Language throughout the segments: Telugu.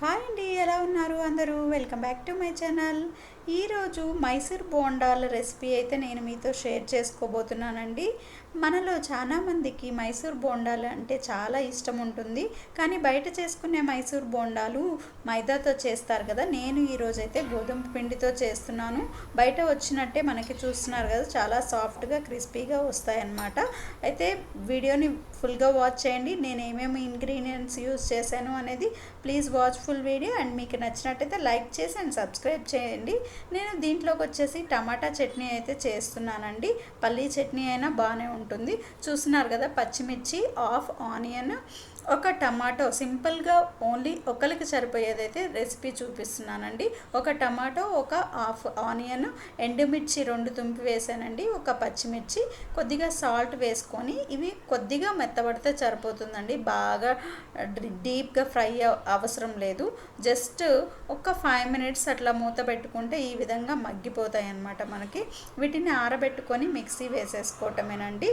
హాయ్ అండి, ఎలా ఉన్నారు అందరూ? Welcome back to my channel. ఈరోజు మైసూర్ బోండాల రెసిపీ అయితే నేను మీతో షేర్ చేసుకోబోతున్నానండి. మనలో చాలామందికి మైసూర్ బోండాలు అంటే చాలా ఇష్టం ఉంటుంది. కానీ బయట చేసుకునే మైసూర్ బోండాలు మైదాతో చేస్తారు కదా. నేను ఈరోజైతే గోధుమ పిండితో చేస్తున్నాను. బయట వచ్చినట్టే మనకి చూస్తున్నారు కదా, చాలా సాఫ్ట్గా క్రిస్పీగా వస్తాయన్నమాట. అయితే వీడియోని ఫుల్గా వాచ్ చేయండి. నేను ఏమేమి ఇంగ్రీడియంట్స్ యూస్ చేశాను అనేది please watch full video. And మీకు నచ్చినట్టయితే లైక్ చేసి అండ్ సబ్స్క్రైబ్ చేయండి. నేను దీంట్లోకి వచ్చేసి టమాటా చట్నీ అయితే చేస్తున్నానండి. పల్లీ చట్నీ అయినా బాగానే ఉంటుంది. చూస్తున్నారు కదా, పచ్చిమిర్చి, హాఫ్ ఆనియన్, ఒక టమాటో, సింపుల్గా ఓన్లీ ఒకరికి సరిపోయేదైతే రెసిపీ చూపిస్తున్నానండి. ఒక టమాటో, ఒక హాఫ్ ఆనియన్, ఎండుమిర్చి 2 తుంపి వేసానండి, ఒక పచ్చిమిర్చి, కొద్దిగా సాల్ట్ వేసుకొని ఇవి కొద్దిగా మెత్తబడితే సరిపోతుందండి. బాగా డీప్గా ఫ్రై అవసరం లేదు. జస్ట్ ఒక 5 మినిట్స్ అట్లా మూత పెట్టుకుంటే ఈ విధంగా మగ్గిపోతాయి అన్నమాట మనకి. వీటిని ఆరబెట్టుకొని మిక్సీ వేసేసుకోవటమేనండి.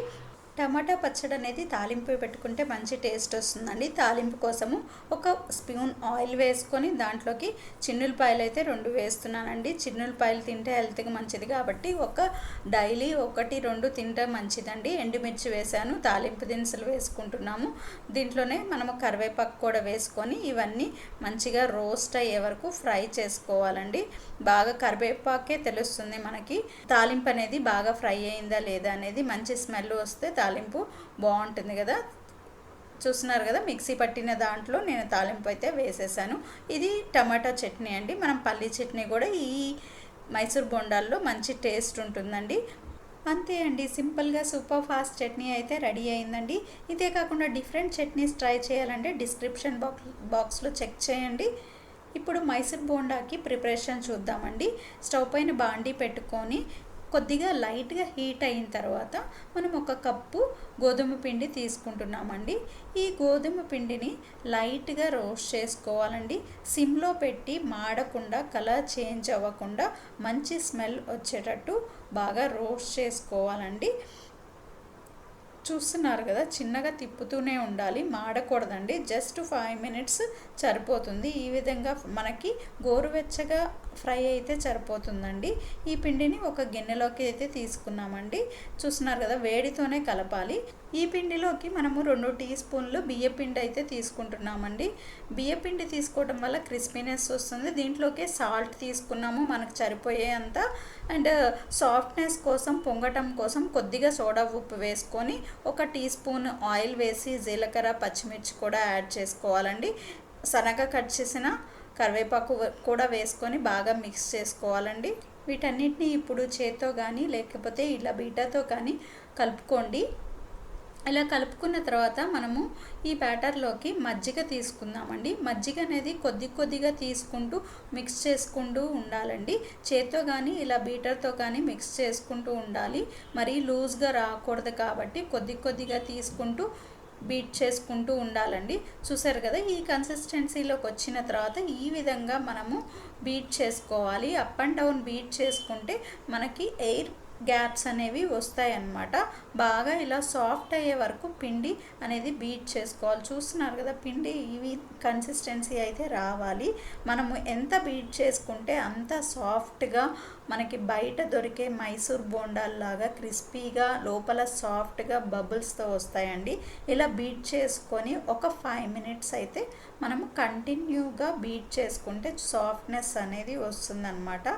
టమాటా పచ్చడి అనేది తాలింపు పెట్టుకుంటే మంచి టేస్ట్ వస్తుందండి. తాలింపు కోసము ఒక స్పూన్ ఆయిల్ వేసుకొని దాంట్లోకి చిన్నులపాయలు అయితే 2 వేస్తున్నానండి. చిన్నులపాయలు తింటే హెల్త్కి మంచిది కాబట్టి డైలీ 1-2 తింటే మంచిదండి. ఎండుమిర్చి వేసాను, తాలింపు దినుసులు వేసుకుంటున్నాము. దీంట్లోనే మనము కరివేపాకు కూడా వేసుకొని ఇవన్నీ మంచిగా రోస్ట్ అయ్యే వరకు ఫ్రై చేసుకోవాలండి. బాగా కరివేపాకే తెలుస్తుంది మనకి తాలింపు అనేది బాగా ఫ్రై అయిందా లేదా అనేది. మంచి స్మెల్ వస్తే తాలింపు బాగుంటుంది కదా. చూస్తున్నారు కదా, మిక్సీ పట్టిన దాంట్లో నేను తాలింపు అయితే వేసేసాను. ఇది టమాటా చట్నీ అండి. మనం పల్లీ చట్నీ కూడా ఈ మైసూర్ బొండాల్లో మంచి టేస్ట్ ఉంటుందండి. అంతే అండి, సింపుల్గా సూపర్ ఫాస్ట్ చట్నీ అయితే రెడీ అయిందండి. ఇదే కాకుండా డిఫరెంట్ చట్నీస్ ట్రై చేయాలంటే డిస్క్రిప్షన్ బాక్స్లో చెక్ చేయండి. ఇప్పుడు మైసూర్ బోండాకి ప్రిపరేషన్ చూద్దామండి. స్టవ్ పైన బాండీ పెట్టుకొని కొద్దిగా లైట్గా హీట్ అయిన తర్వాత మనం 1 కప్పు గోధుమ పిండి తీసుకుంటున్నామండి. ఈ గోధుమ పిండిని లైట్గా రోస్ట్ చేసుకోవాలండి. సిమ్లో పెట్టి మాడకుండా, కలర్ చేంజ్ అవ్వకుండా మంచి స్మెల్ వచ్చేటట్టు బాగా రోస్ట్ చేసుకోవాలండి. చూస్తున్నారు కదా, చిన్నగా తిప్పుతూనే ఉండాలి, మాడకూడదండి. జస్ట్ 5 మినిట్స్ సరిపోతుంది. ఈ విధంగా మనకి గోరువెచ్చగా ఫ్రై అయితే సరిపోతుందండి. ఈ పిండిని ఒక గిన్నెలోకి అయితే తీసుకున్నామండి. చూస్తున్నారు కదా, వేడితోనే కలపాలి. ఈ పిండిలోకి మనము 2 టీ స్పూన్లు బియ్యపిండి అయితే తీసుకుంటున్నామండి. బియ్యపిండి తీసుకోవడం వల్ల క్రిస్పీనెస్ వస్తుంది. దీంట్లోకి సాల్ట్ తీసుకున్నాము మనకు సరిపోయే అంత. అండ్ సాఫ్ట్నెస్ కోసం, పొంగటం కోసం కొద్దిగా సోడా ఉప్పు వేసుకొని 1 టీ స్పూన్ ఆయిల్ వేసి జీలకర్ర, పచ్చిమిర్చి కూడా యాడ్ చేసుకోవాలండి. సన్నగా కట్ చేసిన కరివేపాకు కూడా వేసుకొని బాగా మిక్స్ చేసుకోవాలండి. వీటన్నిటిని ఇప్పుడు చేత్తో కానీ లేకపోతే ఇలా బీటాతో కానీ కలుపుకోండి. ఇలా కలుపుకున్న తర్వాత మనము ఈ బ్యాటర్లోకి మజ్జిగ తీసుకుందామండి. మజ్జిగ అనేది కొద్దిగా తీసుకుంటూ మిక్స్ చేసుకుంటూ ఉండాలండి. చేత్తో కానీ ఇలా బీటర్తో కానీ మిక్స్ చేసుకుంటూ ఉండాలి. మరీ లూజ్గా రాకూడదు కాబట్టి కొద్దిగా తీసుకుంటూ బీట్ చేసుకుంటూ ఉండాలండి. చూసారు కదా, ఈ కన్సిస్టెన్సీలోకి వచ్చిన తర్వాత ఈ విధంగా మనము బీట్ చేసుకోవాలి. అప్ అండ్ డౌన్ బీట్ చేసుకుంటే మనకి ఎయిర్ గ్యాప్స్ అనేవి వస్తాయన్నమాట. బాగా ఇలా సాఫ్ట్ అయ్యే వరకు పిండి అనేది బీట్ చేసుకోవాలి. చూస్తున్నారు కదా, పిండి ఇవి కన్సిస్టెన్సీ అయితే రావాలి. మనము ఎంత బీట్ చేసుకుంటే అంత సాఫ్ట్గా మనకి బయట దొరికే మైసూర్ బోండాల్లాగా క్రిస్పీగా లోపల సాఫ్ట్గా బబుల్స్తో వస్తాయండి. ఇలా బీట్ చేసుకొని ఒక 5 మినిట్స్ అయితే మనము కంటిన్యూగా బీట్ చేసుకుంటే సాఫ్ట్నెస్ అనేది వస్తుందన్నమాట.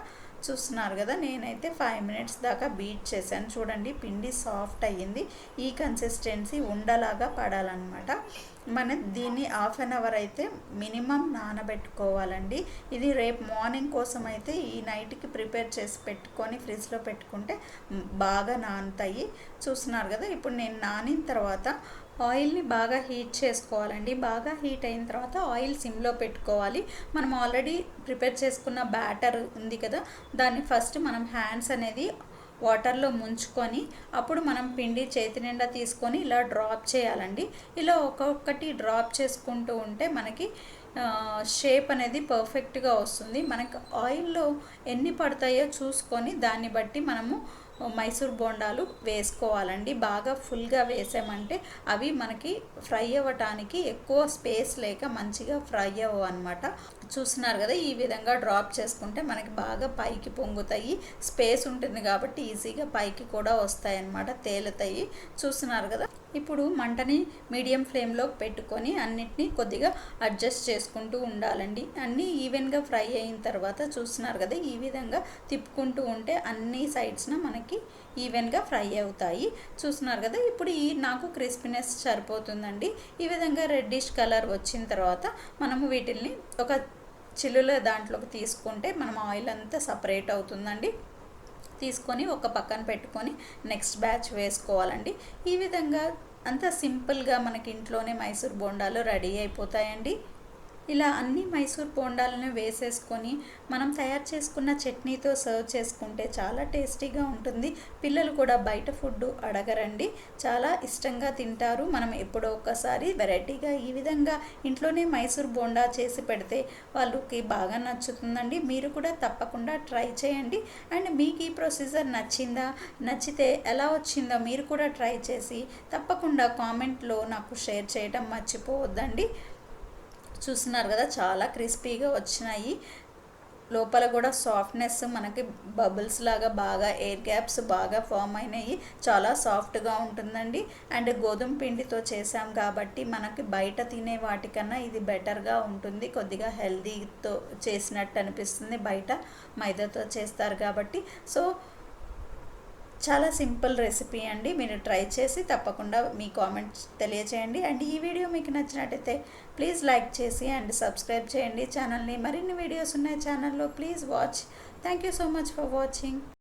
చూస్తున్నారు కదా, నేనైతే 5 మినిట్స్ దాకా బీట్ చేశాను. చూడండి, పిండి సాఫ్ట్ అయ్యింది. ఈ కన్సిస్టెన్సీ ఉండలాగా పడాలన్నమాట. మనం దీన్ని హాఫ్ అన్ అవర్ అయితే మినిమం నానబెట్టుకోవాలండి. ఇది రేపు మార్నింగ్ కోసం అయితే ఈ నైట్కి ప్రిపేర్ చేసి పెట్టుకొని ఫ్రిడ్జ్లో పెట్టుకుంటే బాగా నానుతాయి. చూస్తున్నారు కదా, ఇప్పుడు నేను నానిన తర్వాత ఆయిల్ని బాగా హీట్ చేసుకోవాలండి. బాగా హీట్ అయిన తర్వాత ఆయిల్ సిమ్లో పెట్టుకోవాలి. మనం ఆల్రెడీ ప్రిపేర్ చేసుకున్న బ్యాటర్ ఉంది కదా, దాన్ని ఫస్ట్ మనం హ్యాండ్స్ అనేది వాటర్లో ముంచుకొని అప్పుడు మనం పిండి చేతి నిండా తీసుకొని ఇలా డ్రాప్ చేయాలండి. ఇలా ఒక్కొక్కటి డ్రాప్ చేసుకుంటూ ఉంటే మనకి షేప్ అనేది పర్ఫెక్ట్గా వస్తుంది. మనకు ఆయిల్లో ఎన్ని పడతాయో చూసుకొని దాన్ని బట్టి మనము మైసూర్ బోండాలు వేసుకోవాలండి. బాగా ఫుల్గా వేసామంటే అవి మనకి ఫ్రై అవ్వటానికి ఎక్కువ స్పేస్ లేక మంచిగా ఫ్రై అవ్వవు అనమాట. చూస్తున్నారు కదా, ఈ విధంగా డ్రాప్ చేసుకుంటే మనకి బాగా పైకి పొంగుతాయి. స్పేస్ ఉంటుంది కాబట్టి ఈజీగా పైకి కూడా వస్తాయి అన్నమాట, తేలుతాయి. చూస్తున్నారు కదా, ఇప్పుడు మంటని మీడియం ఫ్లేమ్లో పెట్టుకొని అన్నిటినీ కొద్దిగా అడ్జస్ట్ చేసుకుంటూ ఉండాలండి. అన్నీ ఈవెన్గా ఫ్రై అయిన తర్వాత చూస్తున్నారు కదా, ఈ విధంగా తిప్పుకుంటూ ఉంటే అన్ని సైడ్స్న మనకి ఈవెన్గా ఫ్రై అవుతాయి. చూస్తున్నారు కదా, ఇప్పుడు నాకు క్రిస్పీనెస్ సరిపోతుందండి. ఈ విధంగా రెడ్డిష్ కలర్ వచ్చిన తర్వాత మనము వీటిల్ని ఒక చిల్లుల దాంట్లోకి తీసుకుంటే మనం ఆయిల్ అంతా సపరేట్ అవుతుందండి. తీసుకొని ఒక పక్కన పెట్టుకొని నెక్స్ట్ బ్యాచ్ వేసుకోవాలండి. ఈ విధంగా అంత సింపుల్గా మనకి ఇంట్లోనే మైసూర్ బోండాలు రెడీ అయిపోతాయండి. ఇలా అన్ని మైసూర్ బోండాలను వేసేసుకొని మనం తయారు చేసుకున్న చట్నీతో సర్వ్ చేసుకుంటే చాలా టేస్టీగా ఉంటుంది. పిల్లలు కూడా బయట ఫుడ్ అడగరండి, చాలా ఇష్టంగా తింటారు. మనం ఎప్పుడో ఒకసారి వెరైటీగా ఈ విధంగా ఇంట్లోనే మైసూర్ బోండా చేసి పెడితే వాళ్ళకి బాగా నచ్చుతుందండి. మీరు కూడా తప్పకుండా ట్రై చేయండి. అండ్ మీకు ఈ ప్రొసీజర్ నచ్చితే ఎలా వచ్చిందో మీరు కూడా ట్రై చేసి తప్పకుండా కామెంట్లో నాకు షేర్ చేయడం మర్చిపోవద్దండి. చూస్తున్నారు కదా, చాలా క్రిస్పీగా వచ్చినాయి. లోపల కూడా సాఫ్ట్నెస్, మనకి బబుల్స్ లాగా బాగా ఎయిర్ గ్యాప్స్ బాగా ఫామ్ అయినాయి. చాలా సాఫ్ట్గా ఉంటుందండి. అండ్ గోధుమ పిండితో చేసాం కాబట్టి మనకి బయట తినే వాటికన్నా ఇది బెటర్గా ఉంటుంది. కొద్దిగా హెల్తీతో చేసినట్టు అనిపిస్తుంది, బయట మైదాతో చేస్తారు కాబట్టి. సో చాలా సింపుల్ రెసిపీ అండి. మీరు ట్రై చేసి తప్పకుండా మీ కామెంట్స్ తెలియచేయండి. అండ్ ఈ వీడియో మీకు నచ్చినట్టయితే ప్లీజ్ లైక్ చేసి అండ్ సబ్స్క్రైబ్ చేయండి ఛానల్ని. మరిన్ని వీడియోస్ ఉన్నాయి ఛానల్లో, please watch. Thank you so much for watching.